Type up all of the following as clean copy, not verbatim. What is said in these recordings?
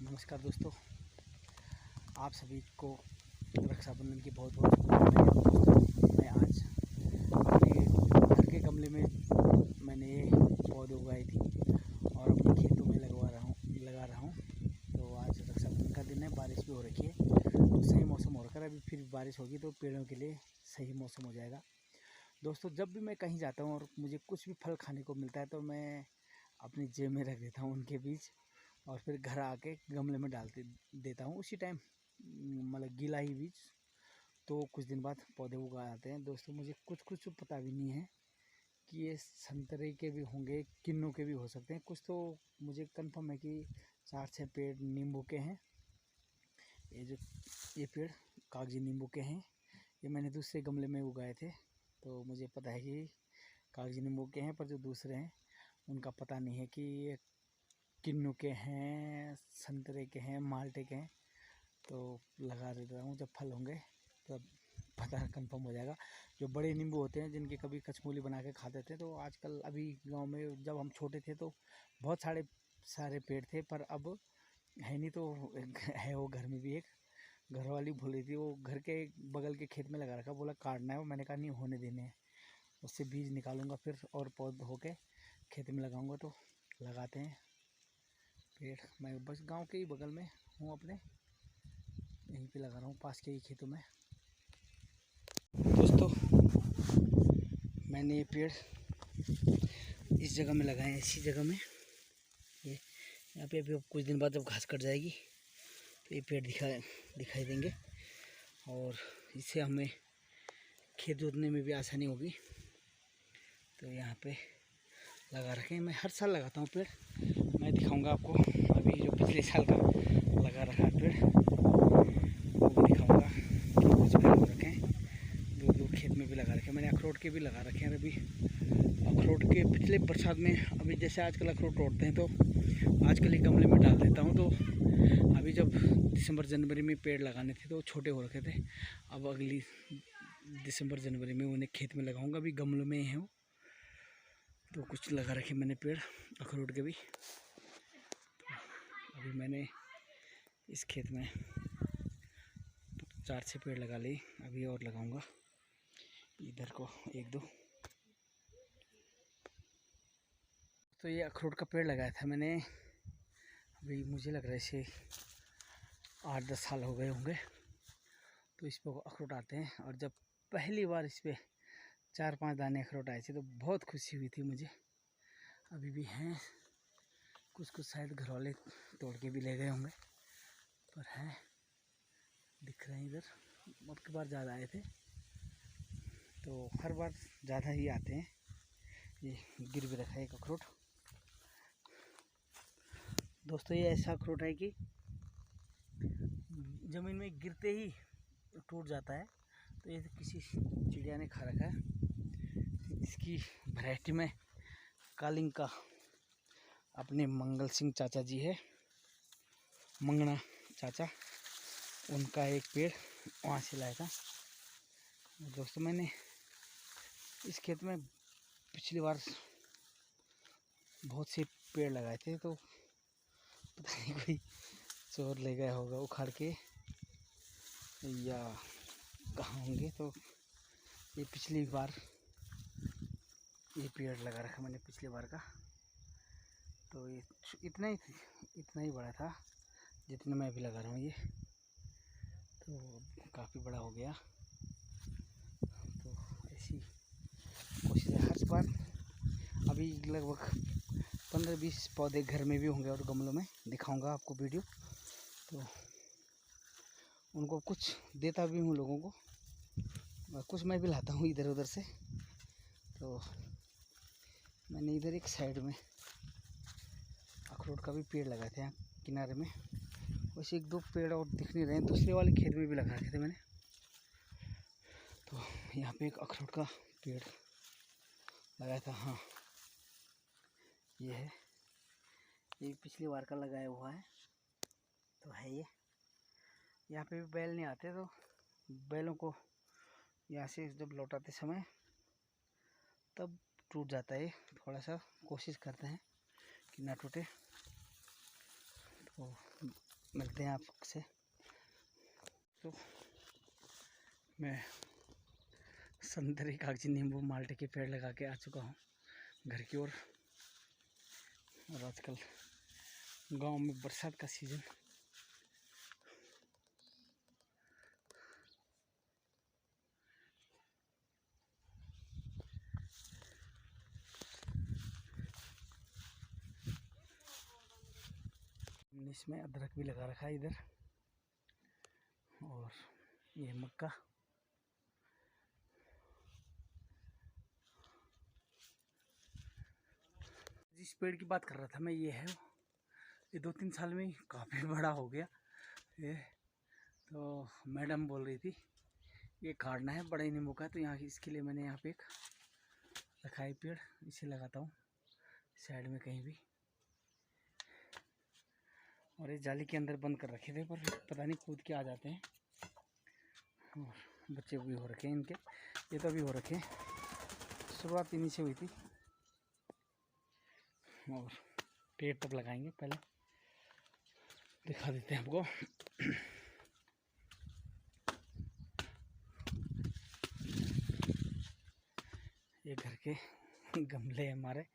नमस्कार दोस्तों, आप सभी को रक्षाबंधन की बहुत बहुत शुभकामनाएं। दोस्तों, मैं आज अपने घर के गमले में मैंने ये पौधे उगाई थी और अपने खेतों में लगा रहा हूँ। तो आज रक्षाबंधन का दिन है, बारिश भी हो रखी है, तो सही मौसम हो रखा है। अभी फिर बारिश होगी तो पेड़ों के लिए सही मौसम हो जाएगा। दोस्तों, जब भी मैं कहीं जाता हूँ और मुझे कुछ भी फल खाने को मिलता है तो मैं अपनी जेब में रख देता हूँ उनके बीज, और फिर घर आके गमले में देता हूँ उसी टाइम, मतलब गीला ही बीज। तो कुछ दिन बाद पौधे उगा आते हैं। दोस्तों, मुझे कुछ कुछ पता भी नहीं है कि ये संतरे के भी होंगे, किन्नू के भी हो सकते हैं। कुछ तो मुझे कंफर्म है कि 4-6 पेड़ नींबू के हैं। ये पेड़ कागजी नींबू के हैं। ये मैंने दूसरे गमले में उगाए थे, तो मुझे पता है कि कागजी नींबू के हैं। पर जो दूसरे हैं उनका पता नहीं है कि ये किन्नू के हैं, संतरे के हैं, माल्टे के हैं। तो लगा देता हूँ, जब फल होंगे तब पता कंफर्म हो जाएगा। जो बड़े नींबू होते हैं जिनकी कभी कचमूली बना के खाते थे, तो आजकल अभी गांव में जब हम छोटे थे तो बहुत सारे पेड़ थे, पर अब है नहीं। तो है वो घर में भी एक घर वाली बोल रही थी, वो घर के बगल के खेत में लगा रखा, बोला काटना है वो। मैंने कहा नहीं, होने देने हैं, उससे बीज निकालूंगा फिर और पौध होके खेत में लगाऊंगा। तो लगाते हैं पेड़। मैं बस गांव के ही बगल में हूँ, अपने यहीं पे लगा रहा हूँ, पास के ही खेतों में। दोस्तों, मैंने ये पेड़ इस जगह में लगाए हैं, इसी जगह में। ये यहाँ पे अभी कुछ दिन बाद जब घास कट जाएगी तो ये पेड़ दिखाई देंगे, और इससे हमें खेत जोतने में भी आसानी होगी। तो यहाँ पे लगा रखे हैं। मैं हर साल लगाता हूँ पेड़। मैं दिखाऊंगा आपको अभी जो पिछले साल का लगा रखा है पेड़, वो भी दिखाऊंगा। कुछ पेड़ हो रखे हैं, दूर खेत में भी लगा रखे हैं। मैंने अखरोट के भी लगा रखे हैं। अभी अखरोट के पिछले बरसात में, अभी जैसे आजकल अखरोट तोड़ते हैं तो आजकल ही गमले में डाल देता हूँ। तो अभी जब दिसंबर जनवरी में पेड़ लगाने थे तो छोटे हो रखे थे। अब अगली दिसंबर जनवरी में उन्हें खेत में लगाऊंगा। अभी गमलों में हैं वो, तो कुछ लगा रखे मैंने पेड़ अखरोट के भी। तो अभी मैंने इस खेत में 4-6 पेड़ लगा लिए, अभी और लगाऊंगा इधर को 1-2। तो ये अखरोट का पेड़ लगाया था मैंने, अभी मुझे लग रहा है इसे 8-10 साल हो गए होंगे। तो इस पर अखरोट आते हैं, और जब पहली बार इस पर 4-5 दाने अखरोट आए थे तो बहुत खुशी हुई थी मुझे। अभी भी हैं कुछ शायद घर वाले तोड़ के भी ले गए होंगे, पर हैं, दिख रहे हैं इधर। अब की बार ज़्यादा आए थे, तो हर बार ज़्यादा ही आते हैं। ये गिर भी रखा है एक अखरोट। दोस्तों, ये ऐसा अखरोट है कि ज़मीन में गिरते ही टूट जाता है। तो ये किसी चिड़िया ने खा रखा है। इसकी वैरायटी में कालिंग का अपने मंगल सिंह चाचा जी है, मंगना चाचा, उनका एक पेड़ वहाँ से लाया था। दोस्तों, मैंने इस खेत में पिछली बार बहुत से पेड़ लगाए थे, तो पता नहीं कोई चोर ले गया होगा उखाड़ के या कहाँ होंगे। तो ये पिछली बार ये पेड़ लगा रखा मैंने पिछली बार का। तो ये इतना ही बड़ा था जितना मैं अभी लगा रहा हूँ। ये तो काफ़ी बड़ा हो गया। तो ऐसी कोशिश है हर बार। अभी लगभग 15-20 पौधे घर में भी होंगे और गमलों में, दिखाऊंगा आपको वीडियो। तो उनको कुछ देता भी हूँ लोगों को, और कुछ मैं भी लाता हूँ इधर उधर से। तो मैंने इधर एक साइड में अखरोट का भी पेड़ लगाए थे, यहाँ किनारे में। वैसे 1-2 पेड़ और दिख नहीं रहे हैं, दूसरे वाले खेत में भी लगा रखे थे मैंने। तो यहाँ पे एक अखरोट का पेड़ लगाया था। हाँ, ये है, ये पिछली बार का लगाया हुआ है। तो है ये, यहाँ पे भी बैल नहीं आते, तो बैलों को यहाँ से जब लौटाते समय तब टूट जाता है। थोड़ा सा कोशिश करते हैं कि ना टूटे। तो मिलते हैं आपसे। तो मैं संतरे, कागजी नींबू, माल्टे के पेड़ लगा के आ चुका हूँ घर की ओर। और आजकल गांव में बरसात का सीज़न, इसमें अदरक भी लगा रखा है इधर। और ये मक्का, जिस पेड़ की बात कर रहा था मैं, ये है। ये 2-3 साल में काफ़ी बड़ा हो गया ये। तो मैडम बोल रही थी ये काटना है बड़े नींबू का, तो यहाँ इसके लिए मैंने यहाँ पे एक रखा है पेड़, इसे लगाता हूँ साइड में कहीं भी। और ये जाली के अंदर बंद कर रखे थे, पर पता नहीं कूद के आ जाते हैं। और बच्चे भी हो रखे हैं इनके, ये तो भी हो रखे हैं। शुरुआत इन्हीं से हुई थी। और पेड़ तब लगाएंगे, पहले दिखा देते हैं आपको। ये घर के गमले हमारे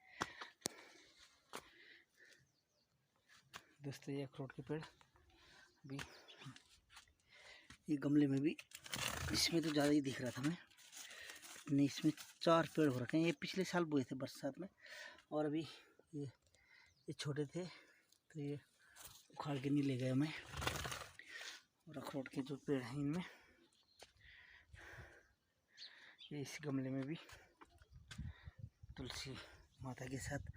दोस्तों। ये अखरोट के पेड़ भी, ये गमले में भी, इसमें तो ज़्यादा ही दिख रहा था मैं, नहीं इसमें 4 पेड़ हो रखे हैं। ये पिछले साल बोए थे बरसात में, और अभी ये छोटे थे तो ये उखाड़ के नहीं ले गए मैं। और अखरोट के जो पेड़ हैं इनमें, ये इस गमले में भी तुलसी माता के साथ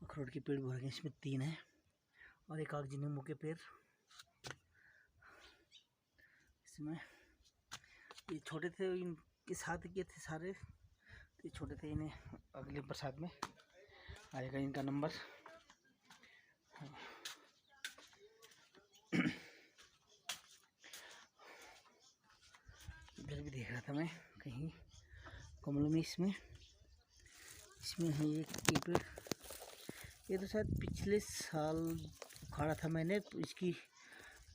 अखरोट के पेड़ भर गए, इसमें 3 हैं। और एक कागजी नींबू के पेड़ इसमें, ये छोटे थे, इनके साथ किए थे सारे, तो ये छोटे थे। इन्हें अगले बरसात में आएगा इनका नंबर। इधर भी देख रहा था मैं कहीं गमलों में, इसमें है ये पेड़। ये तो शायद पिछले साल उखाड़ा था मैंने, तो इसकी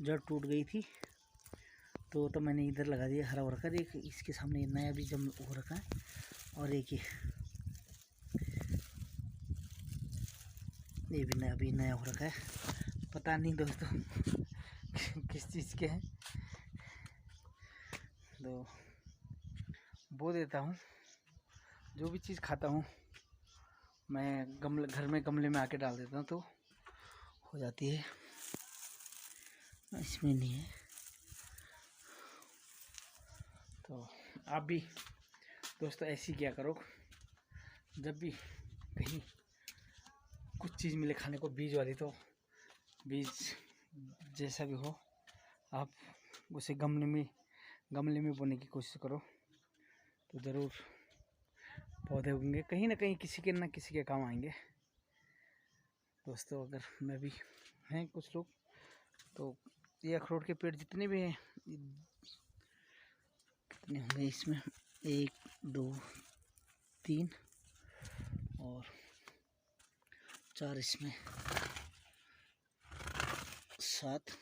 जड़ टूट गई थी, तो मैंने इधर लगा दिया हरा हो रखा है। एक इसके सामने नया भी जम हो रखा है, और एक ये भी नया हो रखा है। पता नहीं दोस्तों किस चीज़ के हैं, तो बो देता हूँ। जो भी चीज़ खाता हूँ मैं घर में गमले में आके डाल देता हूँ, तो हो जाती है। इसमें नहीं है। तो आप भी दोस्तों ऐसे ही क्या करो, जब भी कहीं कुछ चीज़ मिले खाने को बीज वाली, तो बीज जैसा भी हो आप उसे गमले में बोने की कोशिश करो, तो ज़रूर पौधे होंगे, कहीं ना कहीं किसी के काम आएंगे दोस्तों। अगर मैं भी हैं कुछ लोग, तो ये अखरोट के पेड़ जितने भी हैं, कितने होंगे इसमें, 1 2 3 और 4, इसमें 7,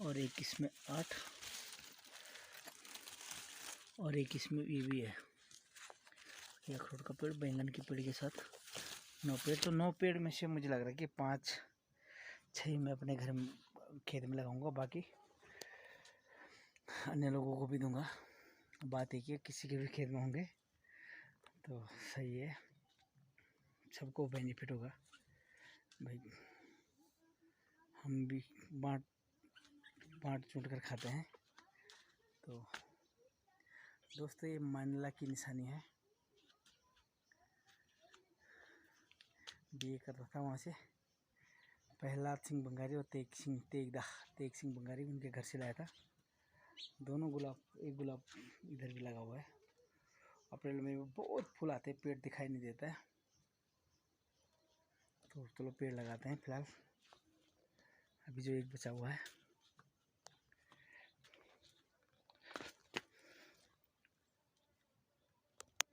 और एक इसमें 8, और एक इसमें ये भी है। ये अखरोट का पेड़ बैंगन के पेड़ के साथ 9 पेड़। तो 9 पेड़ में से मुझे लग रहा है कि 5-6 मैं अपने घर में खेत में लगाऊंगा, बाकी अन्य लोगों को भी दूंगा। बात एक ही है, किसी के भी खेत में होंगे तो सही है, सबको बेनिफिट होगा भाई। हम भी बांट चूट कर खाते हैं। तो दोस्तों ये मानला की निशानी है। बीए कर रहा था वहाँ से, प्रहलाद सिंह बंगारी और तेग सिंह बंगारी, उनके घर से लाया था दोनों गुलाब। एक गुलाब इधर भी लगा हुआ है। अप्रैल में बहुत फूल आते हैं, पेड़ दिखाई नहीं देता है, तो चलो पेड़ लगाते हैं फिलहाल। अभी जो एक बचा हुआ है